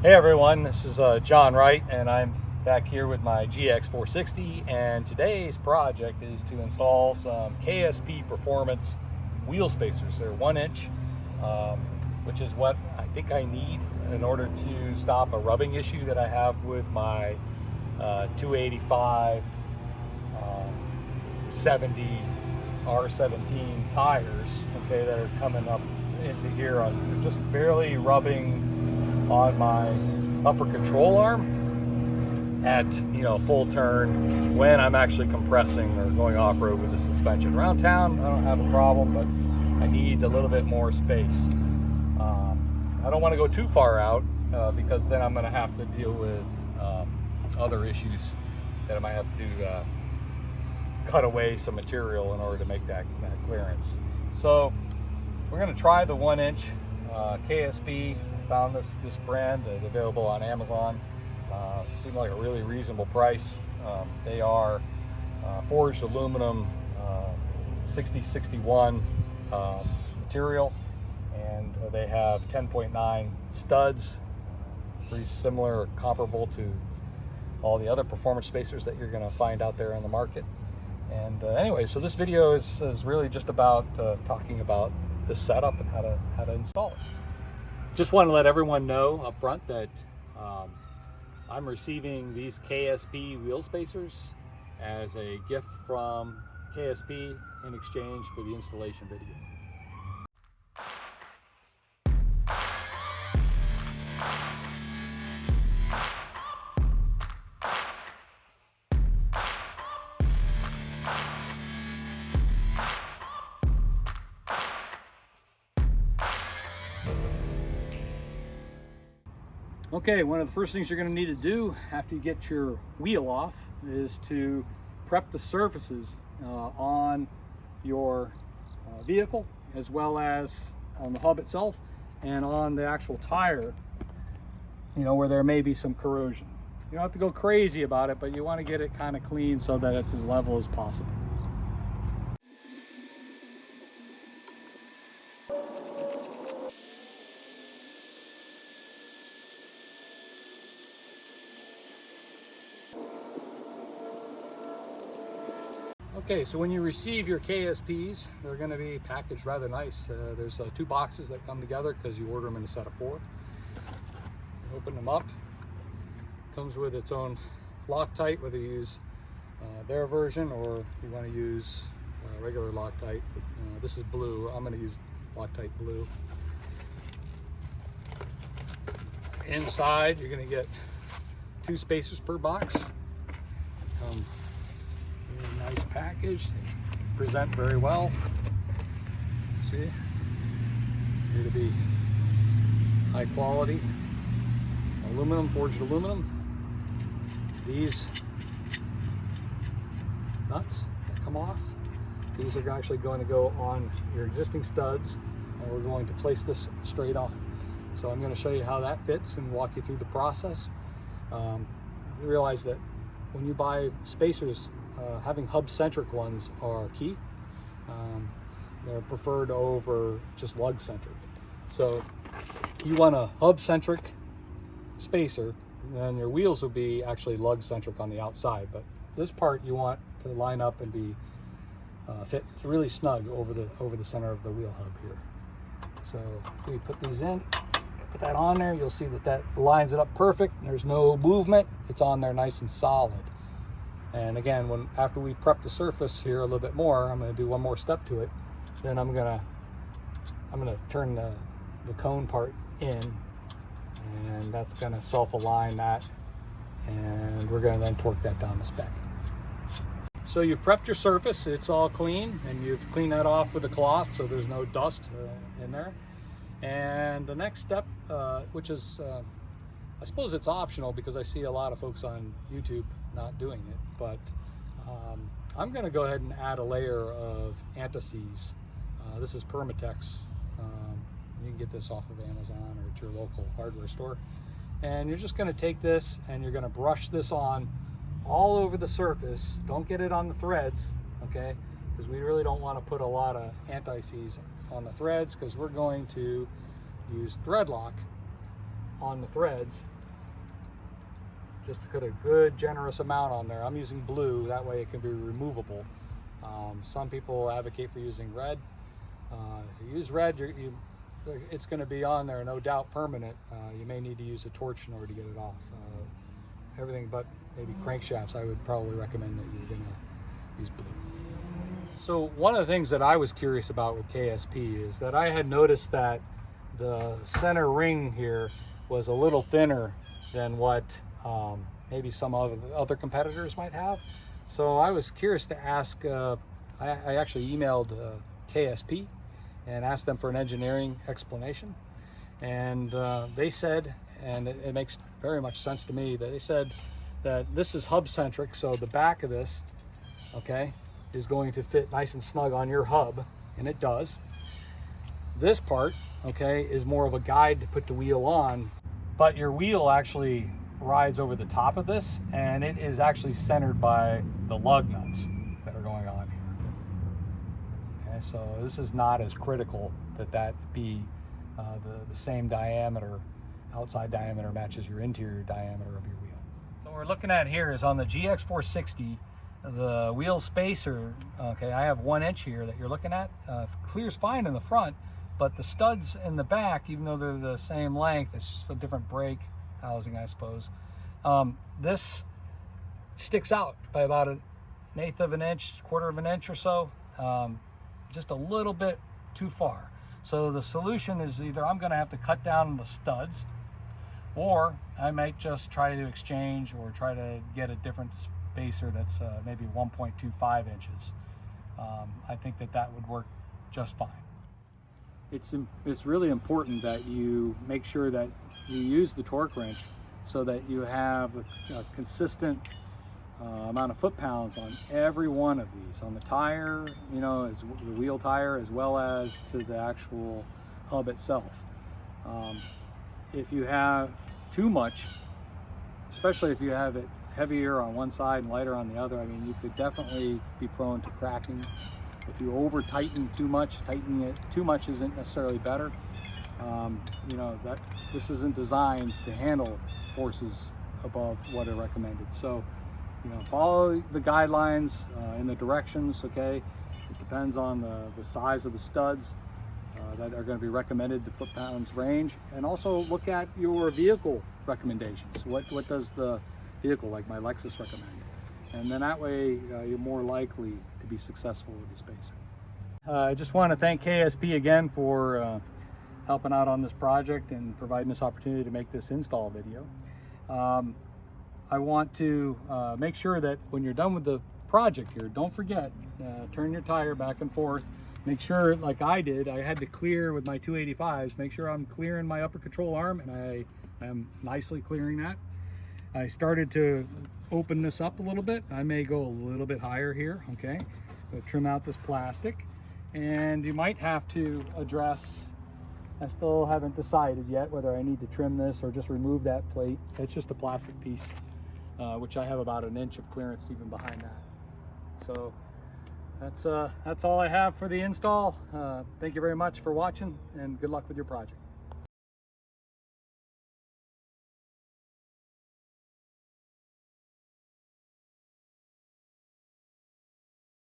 Hey everyone, this is John Wright, and I'm back here with my GX460, and today's project is to install some KSP Performance wheel spacers. They're 1 inch, which is what I think I need in order to stop a rubbing issue that I have with my 285 70 R17 tires, okay, that are coming up into here. They're just barely rubbing on my upper control arm at full turn when I'm actually compressing or going off-road with the suspension. Around town I don't have a problem, but I need a little bit more space. I don't want to go too far out because then I'm going to have to deal with other issues that I might have to cut away some material in order to make that clearance. So we're going to try the 1 inch KSP. Found this brand available on Amazon. Seemed like a really reasonable price. They are forged aluminum 6061 material, and they have 10.9 studs, pretty similar or comparable to all the other performance spacers that you're going to find out there in the market. And anyway, so this video is really just about talking about the setup and how to install it. Just want to let everyone know up front that I'm receiving these KSP wheel spacers as a gift from KSP in exchange for the installation video. Okay, one of the first things you're going to need to do after you get your wheel off is to prep the surfaces on your vehicle, as well as on the hub itself and on the actual tire, where there may be some corrosion. You don't have to go crazy about it, but you want to get it kind of clean so that it's as level as possible. Okay, so when you receive your KSPs, they're going to be packaged rather nice. There's 2 boxes that come together because you order them in a set of 4. You open them up. Comes with its own Loctite, whether you use their version or you want to use regular Loctite. This is blue. I'm going to use Loctite blue. Inside, you're going to get 2 spacers per box. Nice package. They present very well. See, here to be high quality aluminum, forged aluminum. These nuts that come off, these are actually going to go on your existing studs, and we're going to place this straight on. So I'm going to show you how that fits and walk you through the process. You realize that when you buy spacers, having hub-centric ones are key. They're preferred over just lug-centric. So you want a hub-centric spacer, then your wheels will be actually lug-centric on the outside. But this part you want to line up and be fit really snug over the center of the wheel hub here. So if we put these in, put that on there, you'll see that lines it up perfect. There's no movement. It's on there nice and solid. And again, after we prep the surface here a little bit more, I'm going to do one more step to it. Then I'm going to turn the cone part in, and that's going to self-align that, and we're going to then torque that down the spec. So you've prepped your surface, it's all clean, and you've cleaned that off with a cloth so there's no dust in there. And the next step, which is I suppose it's optional because I see a lot of folks on YouTube not doing it, but I'm going to go ahead and add a layer of anti-seize. This is Permatex. You can get this off of Amazon or at your local hardware store. And you're just going to take this and you're going to brush this on all over the surface. Don't get it on the threads, okay? Because we really don't want to put a lot of anti-seize on the threads, because we're going to use thread lock on the threads just to put a good generous amount on there. I'm using blue, that way it can be removable. Some people advocate for using red. If you use red, it's going to be on there, no doubt, permanent. You may need to use a torch in order to get it off. Everything but maybe crankshafts, I would probably recommend that you're going to use blue. So one of the things that I was curious about with KSP is that I had noticed that the center ring here was a little thinner than what maybe some other competitors might have. So I was curious to ask, I actually emailed KSP and asked them for an engineering explanation. And they said, and it makes very much sense to me, that they said that this is hub centric, so the back of this, okay, is going to fit nice and snug on your hub, and it does. This part, okay, is more of a guide to put the wheel on, but your wheel actually rides over the top of this, and it is actually centered by the lug nuts that are going on here. Okay, so this is not as critical that be the same diameter, outside diameter matches your interior diameter of your wheel. So what we're looking at here is on the GX460, the wheel spacer, okay, I have 1 inch here that you're looking at. Clears fine in the front, but the studs in the back, even though they're the same length, it's just a different brake housing, I suppose. This sticks out by about 1/8 of an inch, 1/4 of an inch or so, just a little bit too far. So the solution is either I'm going to have to cut down the studs, or I might just try to exchange or try to get a different spacer that's maybe 1.25 inches. I think that would work just fine. It's really important that you make sure that you use the torque wrench so that you have a consistent amount of foot-pounds on every one of these, on the tire, you know, as the wheel tire, as well as to the actual hub itself. If you have too much, especially if you have it heavier on one side and lighter on the other, I mean, you could definitely be prone to cracking. If you over tighten too much, tightening it too much isn't necessarily better. You know, this isn't designed to handle forces above what are recommended. So, you know, follow the guidelines in the directions, okay? It depends on the size of the studs that are going to be recommended, the foot-pounds range, and also look at your vehicle recommendations. What does the vehicle, like my Lexus, recommend? And then that way you're more likely to be successful with the spacer. I just want to thank KSP again for helping out on this project and providing this opportunity to make this install video. I want to make sure that when you're done with the project here, don't forget, turn your tire back and forth. Make sure, like I did, I had to clear with my 285s, make sure I'm clearing my upper control arm, and I am nicely clearing that. I started to open this up a little bit. I may go a little bit higher here, okay? So trim out this plastic, and you might have to address, I still haven't decided yet whether I need to trim this or just remove that plate. It's just a plastic piece, which I have about 1 inch of clearance even behind that. So that's all I have for the install. Thank you very much for watching, and good luck with your project.